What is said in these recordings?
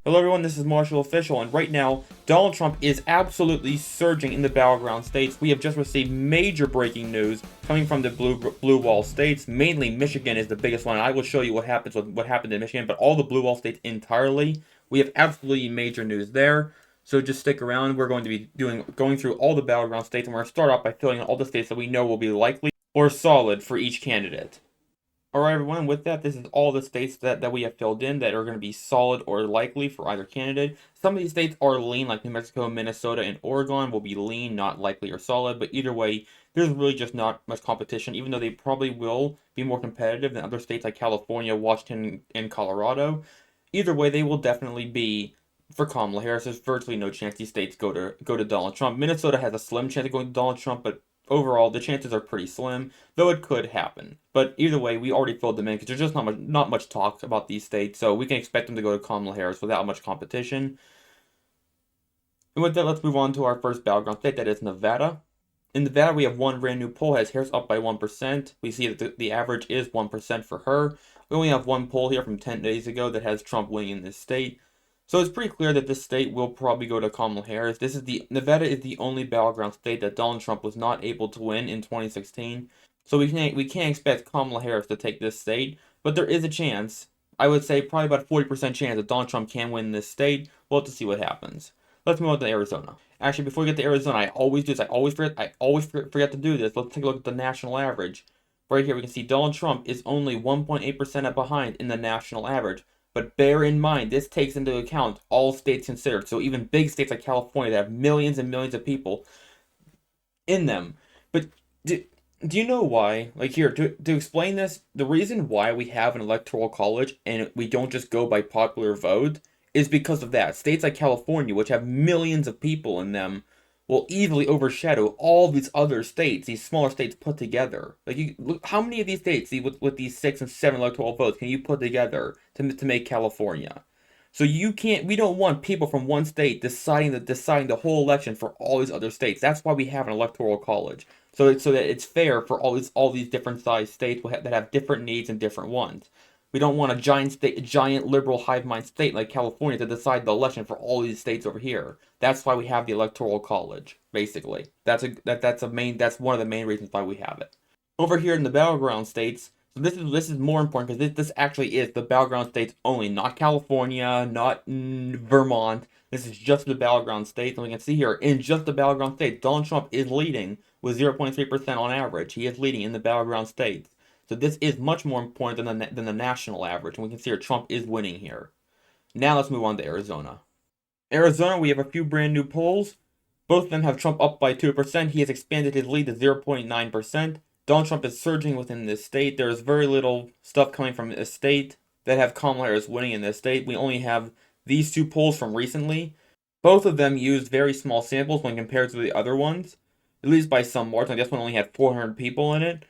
Hello everyone, this is Marshall Official, and right now, Donald Trump is absolutely surging in the battleground states. We have just received major breaking news coming from the blue wall states. Mainly Michigan is the biggest one. I will show you what happened in Michigan, but all the blue wall states entirely, we have absolutely major news there. So just stick around. We're going to be going through all the battleground states, and we're going to start off by filling in all the states that we know will be likely or solid for each candidate. Alright everyone, with that, this is all the states that we have filled in that are going to be solid or likely for either candidate. Some of these states are lean, like New Mexico, Minnesota, and Oregon will be lean, not likely or solid, but either way, there's really just not much competition, even though they probably will be more competitive than other states like California, Washington, and Colorado. Either way, they will definitely be for Kamala Harris. There's virtually no chance these states go to Donald Trump. Minnesota has a slim chance of going to Donald Trump, but overall, the chances are pretty slim, though it could happen. But either way, we already filled them in because there's just not much talk about these states, so we can expect them to go to Kamala Harris without much competition. And with that, let's move on to our first battleground state, that is Nevada. In Nevada, we have one brand new poll, has Harris up by 1%. We see that the average is 1% for her. We only have one poll here from 10 days ago that has Trump winning in this state. So it's pretty clear that this state will probably go to Kamala Harris. Nevada is the only battleground state that Donald Trump was not able to win in 2016. So we can't expect Kamala Harris to take this state, but there is a chance. I would say probably about 40% chance that Donald Trump can win this state. We'll have to see what happens. Let's move on to Arizona. Actually, before we get to Arizona, I always do this. I always forget to do this. Let's take a look at the national average. Right here, we can see Donald Trump is only 1.8% behind in the national average. But bear in mind, this takes into account all states considered. So even big states like California that have millions and millions of people in them. But do you know why? Like here, to explain this, the reason why we have an electoral college and we don't just go by popular vote is because of that. States like California, which have millions of people in them, will easily overshadow all these other states, these smaller states put together. Like, look, how many of these states, with these 6 and 7 electoral votes, can you put together to make California? So we don't want people from one state deciding the whole election for all these other states. That's why we have an electoral college, so that it's fair for all these different sized states that have different needs and different ones. We don't want a giant liberal hive mind state like California to decide the election for all these states over here. That's why we have the Electoral College, basically. That's one of the main reasons why we have it. Over here in the battleground states, so this is more important because this actually is the battleground states only, not California, not Vermont. This is just the battleground states, and we can see here in just the battleground states, Donald Trump is leading with 0.3% on average. He is leading in the battleground states. So this is much more important than the national average, and we can see here Trump is winning here. Now let's move on to Arizona. Arizona, we have a few brand new polls. Both of them have Trump up by 2%. He has expanded his lead to 0.9%. Donald Trump is surging within this state. There's very little stuff coming from this state that have Kamala Harris winning in this state. We only have these two polls from recently. Both of them used very small samples when compared to the other ones, at least by some margin. This one only had 400 people in it.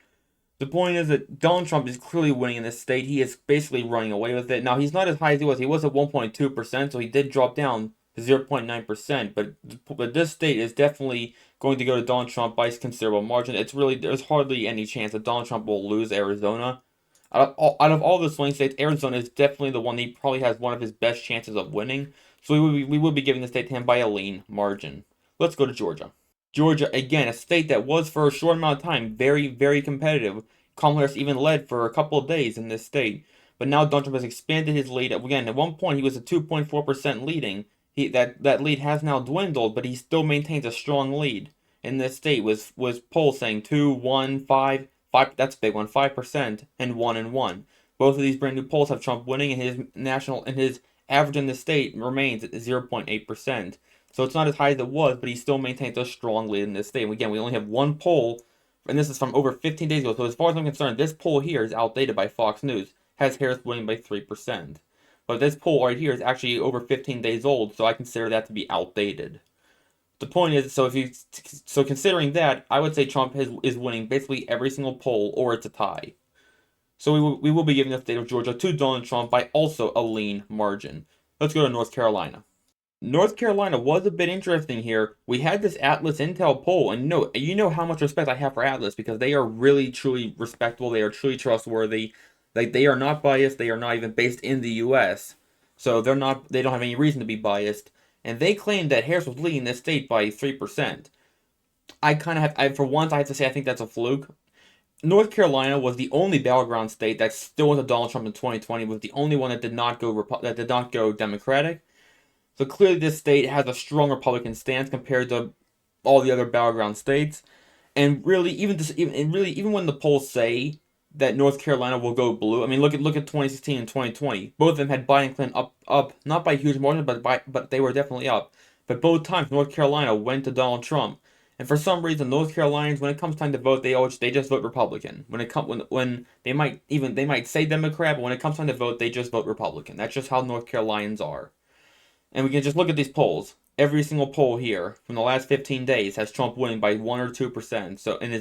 The point is that Donald Trump is clearly winning in this state. He is basically running away with it. Now, he's not as high as he was. He was at 1.2%, so he did drop down to 0.9%. But this state is definitely going to go to Donald Trump by a considerable margin. There's hardly any chance that Donald Trump will lose Arizona. Out of all the swing states, Arizona is definitely the one that he probably has one of his best chances of winning. So we will be giving the state to him by a lean margin. Let's go to Georgia. Georgia, again, a state that was for a short amount of time very, very competitive. Kamala Harris even led for a couple of days in this state. But now Donald Trump has expanded his lead. Again, at one point he was at 2.4% leading. That lead has now dwindled, but he still maintains a strong lead in this state. Was polls saying 2, 1, 5, that's a big one, 5%, and 1 and 1. Both of these brand new polls have Trump winning, and his average in the state remains at 0.8%. So it's not as high as it was, but he still maintains a strong lead in this state. And again, we only have one poll, and this is from over 15 days ago. So as far as I'm concerned, this poll here is outdated by Fox News. Has Harris winning by 3%. But this poll right here is actually over 15 days old, so I consider that to be outdated. The point is, so considering that, I would say Trump is winning basically every single poll, or it's a tie. So we will be giving the state of Georgia to Donald Trump by also a lean margin. Let's go to North Carolina. North Carolina was a bit interesting here. We had this Atlas Intel poll, and you know how much respect I have for Atlas because they are really, truly respectable. They are truly trustworthy. Like, they are not biased. They are not even based in the U.S. so they don't have any reason to be biased. And they claim that Harris was leading this state by 3%. I kind of for once, I have to say I think that's a fluke. North Carolina was the only battleground state that still went to Donald Trump in 2020. Was the only one that did not go Democratic. So clearly, this state has a strong Republican stance compared to all the other battleground states. And really, even when the polls say that North Carolina will go blue, I mean, look at 2016 and 2020. Both of them had Biden and Clinton up, not by huge margins, but they were definitely up. But both times, North Carolina went to Donald Trump. And for some reason, North Carolinians, when it comes time to vote, they just vote Republican. When they might say Democrat, but when it comes time to vote, they just vote Republican. That's just how North Carolinians are. And we can just look at these polls. Every single poll here from the last 15 days has Trump winning by 1 or 2%. So, in his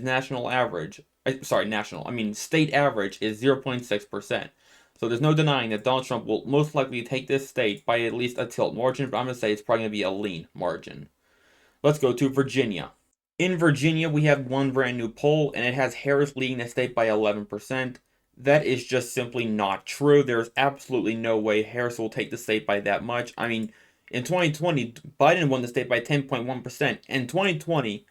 state average is 0.6%. So there's no denying that Donald Trump will most likely take this state by at least a tilt margin, but I'm going to say it's probably going to be a lean margin. Let's go to Virginia. In Virginia, we have one brand new poll, and it has Harris leading the state by 11%. That is just simply not true. There's absolutely no way Harris will take the state by that much. I mean, in 2020, Biden won the state by 10.1%, and 2020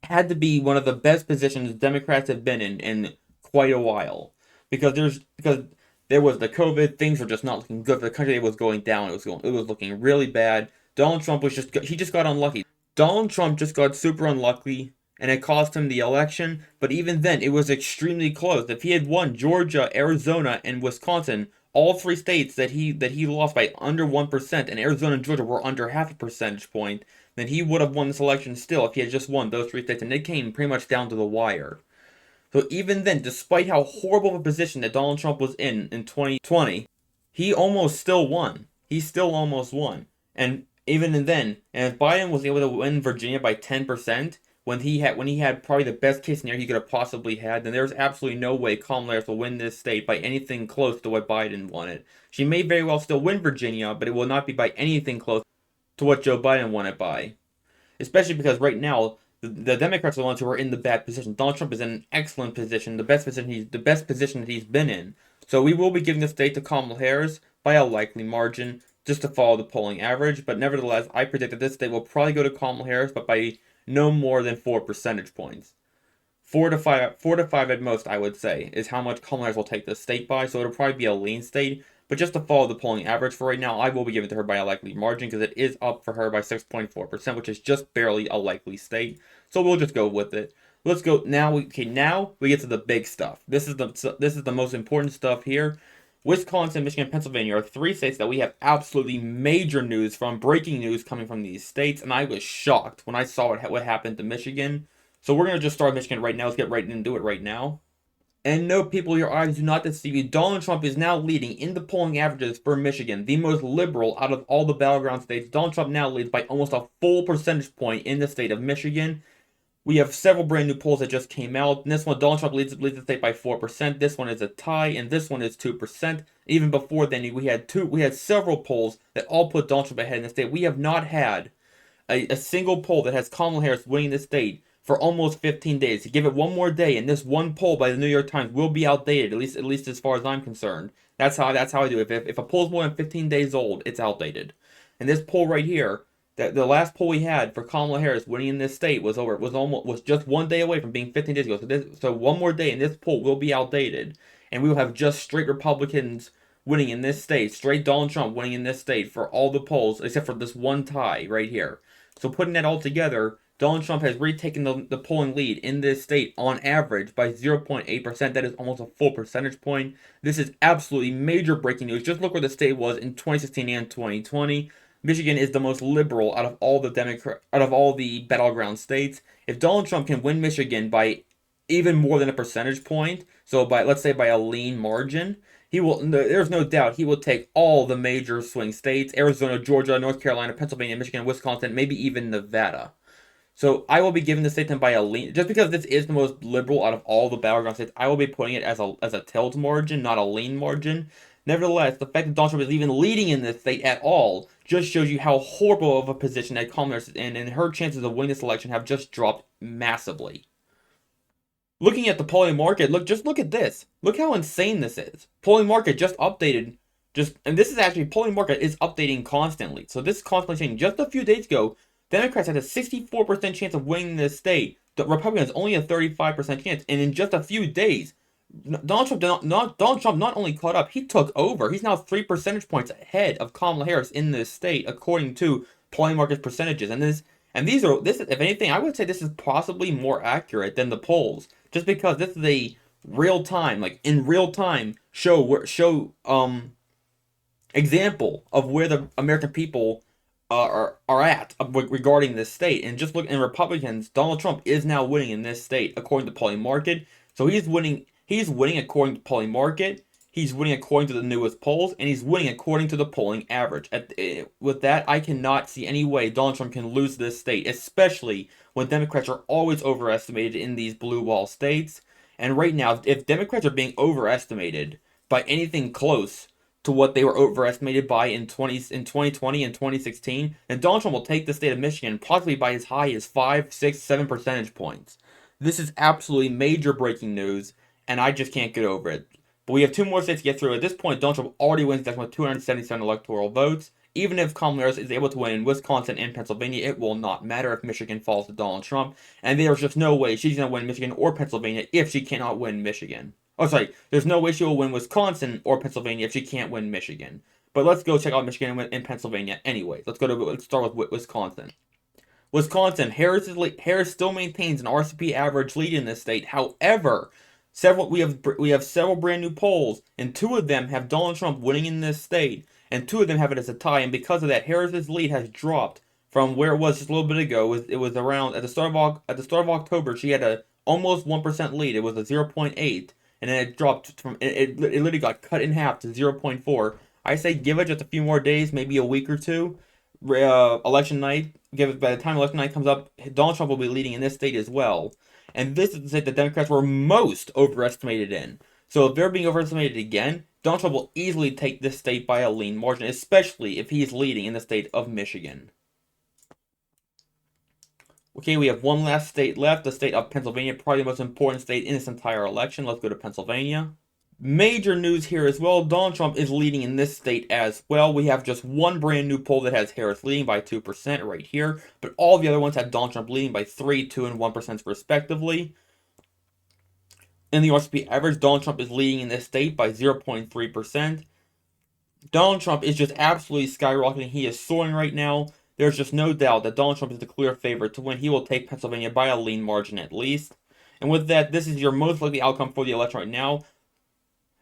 had to be one of the best positions Democrats have been in quite a while. Because there was the COVID, things were just not looking good for the country. It was going down. It was looking really bad. Donald Trump he just got unlucky. Donald Trump just got super unlucky, and it cost him the election, but even then, it was extremely close. If he had won Georgia, Arizona, and Wisconsin, all three states that he lost by under 1%, and Arizona and Georgia were under half a percentage point, then he would have won this election still if he had just won those three states, and it came pretty much down to the wire. So even then, despite how horrible of a position that Donald Trump was in 2020, he almost still won. He still almost won. And even then, and if Biden was able to win Virginia by 10%, when he had probably the best case scenario he could have possibly had, then there's absolutely no way Kamala Harris will win this state by anything close to what Biden won it. She may very well still win Virginia, but it will not be by anything close to what Joe Biden won it by. Especially because right now, the Democrats are the ones who are in the bad position. Donald Trump is in an excellent position, the best position that he's been in. So we will be giving the state to Kamala Harris by a likely margin, just to follow the polling average. But nevertheless, I predict that this state will probably go to Kamala Harris, but by no more than 4 percentage points. 4 to 5 at most, I would say, is how much Kamala Harris will take the state by. So it'll probably be a lean state. But just to follow the polling average for right now, I will be giving it to her by a likely margin because it is up for her by 6.4%, which is just barely a likely state. So we'll just go with it. Let's go now. Now we get to the big stuff. This is the most important stuff here. Wisconsin, Michigan, Pennsylvania are three states that we have absolutely major news from, breaking news coming from these states, and I was shocked when I saw what happened to Michigan. So we're going to just start Michigan right now. Let's get right into it right now. And no, people, your eyes do not deceive you. Donald Trump is now leading in the polling averages for Michigan, the most liberal out of all the battleground states. Donald Trump now leads by almost a full percentage point in the state of Michigan. We have several brand new polls that just came out. In this one, Donald Trump leads the state by 4%. This one is a tie, and this one is 2%. Even before then, we had several polls that all put Donald Trump ahead in the state. We have not had a single poll that has Kamala Harris winning the state for almost 15 days. To give it one more day, and this one poll by the New York Times will be outdated, at least as far as I'm concerned. That's how I do it. If a poll is more than 15 days old, it's outdated. And this poll right here, the last poll we had for Kamala Harris winning in this state was just 1 day away from being 15 days ago. So one more day and this poll will be outdated, and we will have just straight Republicans winning in this state, straight Donald Trump winning in this state for all the polls except for this one tie right here. So putting that all together, Donald Trump has retaken the polling lead in this state on average by 0.8%. That is almost a full percentage point. This is absolutely major breaking news. Just look where the state was in 2016 and 2020. Michigan is the most liberal out of all the battleground states. If Donald Trump can win Michigan by even more than a percentage point, so let's say by a lean margin, there's no doubt he will take all the major swing states: Arizona, Georgia, North Carolina, Pennsylvania, Michigan, Wisconsin, maybe even Nevada. So I will be giving the state by a lean, just because this is the most liberal out of all the battleground states. I will be putting it as a tilt margin, not a lean margin. Nevertheless, the fact that Donald Trump is even leading in this state at all just shows you how horrible of a position that Kamala Harris is in, and her chances of winning this election have just dropped massively. Looking at the polling market, look at this. Look how insane this is. Polling market just updated And this is actually, polling market is updating constantly. So this is constantly changing. Just a few days ago, Democrats had a 64% chance of winning this state. The Republicans only a 35% chance. And in just a few days, Donald Trump not only caught up, he took over. He's now 3 percentage points ahead of Kamala Harris in this state, according to polling market percentages. If anything, I would say this is possibly more accurate than the polls, just because this is a real time, like in real time, show example of where the American people are at regarding this state. And just look in Republicans, Donald Trump is now winning in this state according to polling market. So he's winning. He's winning according to polling market. He's winning according to the newest polls, and he's winning according to the polling average. With that, I cannot see any way Donald Trump can lose this state, especially when Democrats are always overestimated in these blue wall states. And right now, if Democrats are being overestimated by anything close to what they were overestimated by in 2020 and 2016, then Donald Trump will take the state of Michigan possibly by as high as 5, 6, 7 percentage points. This is absolutely major breaking news, and I just can't get over it. But we have 2 more states to get through. At this point, Donald Trump already wins the election with 277 electoral votes. Even if Kamala Harris is able to win in Wisconsin and Pennsylvania, it will not matter if Michigan falls to Donald Trump. And there's just no way she's going to win Michigan or Pennsylvania if she cannot win Michigan. Oh, sorry. There's no way she will win Wisconsin or Pennsylvania if she can't win Michigan. But let's go check out Michigan and Pennsylvania anyway. Let's start with Wisconsin. Wisconsin, Harris still maintains an RCP average lead in this state. However, we have several brand new polls, and 2 of them have Donald Trump winning in this state, and 2 of them have it as a tie. And because of that, Harris's lead has dropped from where it was just a little bit ago. It was around at the start of October. She had a almost 1% lead. It was a 0.8, and then it dropped from it literally got cut in half to 0.4. I say give it just a few more days, maybe a week or two. Election night, by the time election night comes up, Donald Trump will be leading in this state as well. And this is the state that Democrats were most overestimated in. So if they're being overestimated again, Donald Trump will easily take this state by a lean margin, especially if he's leading in the state of Michigan. Okay, we have one last state left, the state of Pennsylvania, probably the most important state in this entire election. Let's go to Pennsylvania. Major news here as well. Donald Trump is leading in this state as well. We have just one brand new poll that has Harris leading by 2% right here, but all the other ones have Donald Trump leading by 3, 2, and 1% respectively. In the RCP average, Donald Trump is leading in this state by 0.3%. Donald Trump is just absolutely skyrocketing. He is soaring right now. There's just no doubt that Donald Trump is the clear favorite to win. He will take Pennsylvania by a lean margin at least. And with that, this is your most likely outcome for the election right now.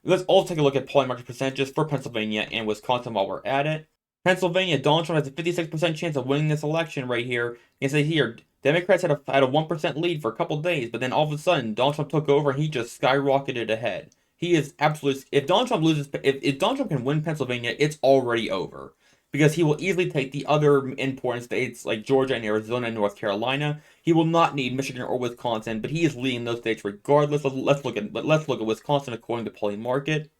Let's also take a look at polling market percentages for Pennsylvania and Wisconsin while we're at it. Pennsylvania, Donald Trump has a 56% chance of winning this election right here. You can see here, Democrats had a 1% lead for a couple days, but then all of a sudden, Donald Trump took over and he just skyrocketed ahead. He is absolutely. If Donald Trump can win Pennsylvania, it's already over. Because he will easily take the other important states like Georgia and Arizona and North Carolina. He will not need Michigan or Wisconsin, but he is leading those states regardless. Let's look at Wisconsin according to polling market.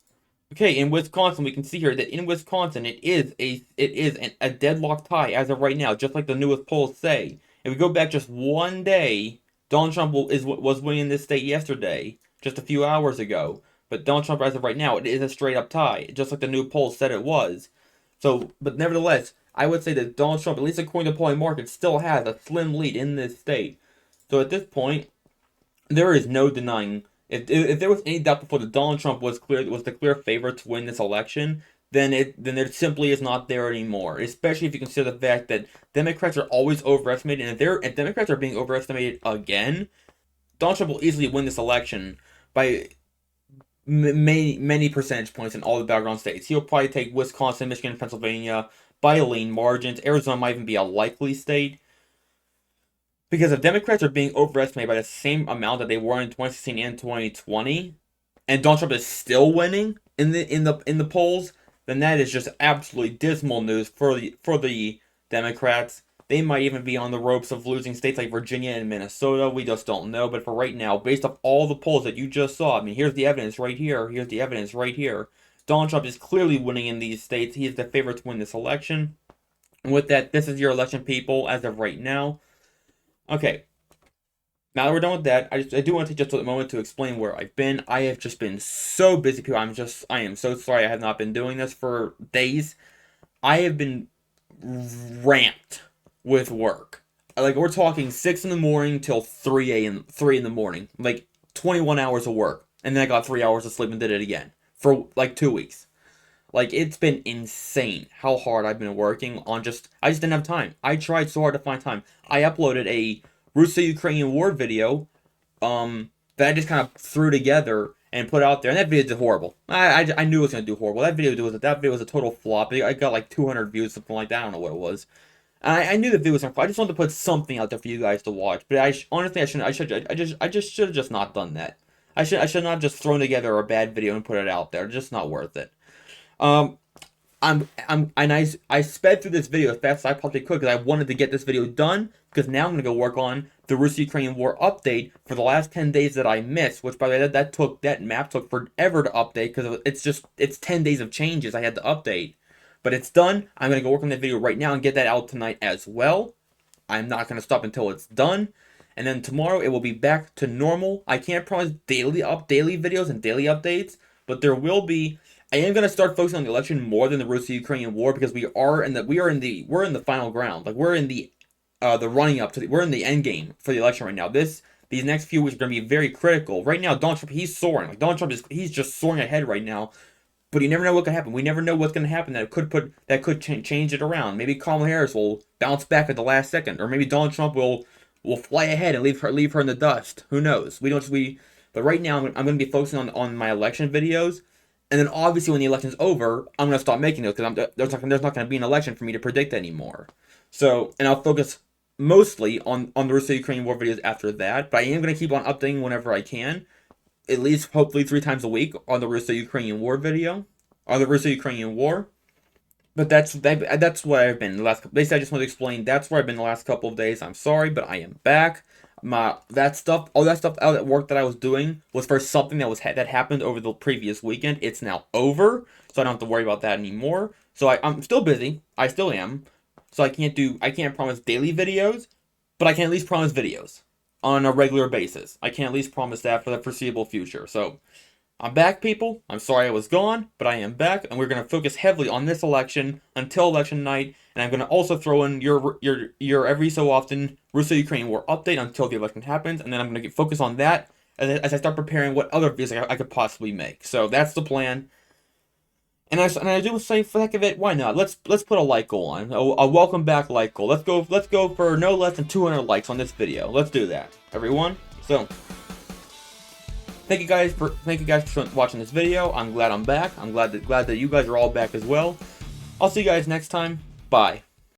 Okay, in Wisconsin, we can see here that in Wisconsin it is a deadlock tie as of right now, just like the newest polls say. If we go back just one day, Donald Trump was winning this state yesterday, just a few hours ago. But Donald Trump, as of right now, it is a straight up tie, just like the new polls said it was. So, but nevertheless, I would say that Donald Trump, at least according to polling market, still has a slim lead in this state. So at this point, there is no denying. If there was any doubt before that Donald Trump was the clear favorite to win this election, then there simply is not there anymore. Especially if you consider the fact that Democrats are always overestimated, and if Democrats are being overestimated again, Donald Trump will easily win this election by many percentage points in all the battleground states. He'll probably take Wisconsin, Michigan, and Pennsylvania by lean margins. Arizona might even be a likely state. Because if Democrats are being overestimated by the same amount that they were in 2016 and 2020, and Donald Trump is still winning in the polls, then that is just absolutely dismal news for the Democrats. They might even be on the ropes of losing states like Virginia and Minnesota. We just don't know. But for right now, based off all the polls that you just saw, I mean, here's the evidence right here. Here's the evidence right here. Donald Trump is clearly winning in these states. He is the favorite to win this election. And with that, this is your election, people, as of right now. Okay. Now that we're done with that, I do want to take just a moment to explain where I've been. I have just been so busy, people. I am so sorry I have not been doing this for days. I have been ramped with work. Like, we're talking 6 in the morning till 3 in the morning. Like, 21 hours of work. And then I got 3 hours of sleep and did it again. For, like, 2 weeks. Like, it's been insane how hard I've been working on I just didn't have time. I tried so hard to find time. I uploaded a Russo-Ukrainian war video, that I just kind of threw together and put out there, and that video did horrible. I knew it was going to do horrible. That video was a total flop. I got like 200 views, something like that. I don't know what it was. I knew the video was going to I just wanted to put something out there for you guys to watch. But honestly, I just should have just not done that. I should not have just thrown together a bad video and put it out there. Just not worth it. Um, I sped through this video as fast as I possibly could because I wanted to get this video done, because now I'm going to go work on the Russo-Ukrainian War update for the last 10 days that I missed, which, by the way, that map took forever to update because it's 10 days of changes I had to update. But it's done. I'm going to go work on that video right now and get that out tonight as well. I'm not going to stop until it's done. And then tomorrow it will be back to normal. I can't promise daily videos and daily updates, but there will be. I am gonna start focusing on the election more than the Russo-Ukrainian war, because we're in the final ground. Like, we're in the running up to we're in the end game for the election right now. These next few weeks are gonna be very critical. Right now, Donald Trump, he's soaring. Like, Donald Trump he's just soaring ahead right now. But you never know what can happen. We never know what's gonna happen that could change it around. Maybe Kamala Harris will bounce back at the last second, or maybe Donald Trump will fly ahead and leave her in the dust. Who knows? But right now, I'm gonna be focusing on my election videos. And then obviously when the election's over, I'm going to stop making those, because there's not going to be an election for me to predict anymore. So, and I'll focus mostly on the Russo-Ukrainian war videos after that. But I am going to keep on updating whenever I can. At least, hopefully, 3 times a week on the Russo-Ukrainian war video. Or the Russo-Ukrainian war. But that's where I've been the last. Basically, I just want to explain that's where I've been the last couple of days. I'm sorry, but I am back. All that stuff out at work that I was doing was for something that happened over the previous weekend. It's now over, so I don't have to worry about that anymore. So I'm still busy. I still am. So I can't promise daily videos, but I can at least promise videos on a regular basis. I can at least promise that for the foreseeable future. So I'm back, people. I'm sorry I was gone, but I am back, and we're going to focus heavily on this election until election night, and I'm going to also throw in your every so often Russo-Ukrainian war update until the election happens, and then I'm going to focus on that as I start preparing what other videos I could possibly make. So that's the plan. And I do say, for the heck of it, why not? Let's put a like goal on, a welcome back like goal. Let's go for no less than 200 likes on this video. Let's do that, everyone. So, Thank you guys for watching this video. I'm glad I'm back. I'm glad that you guys are all back as well. I'll see you guys next time. Bye.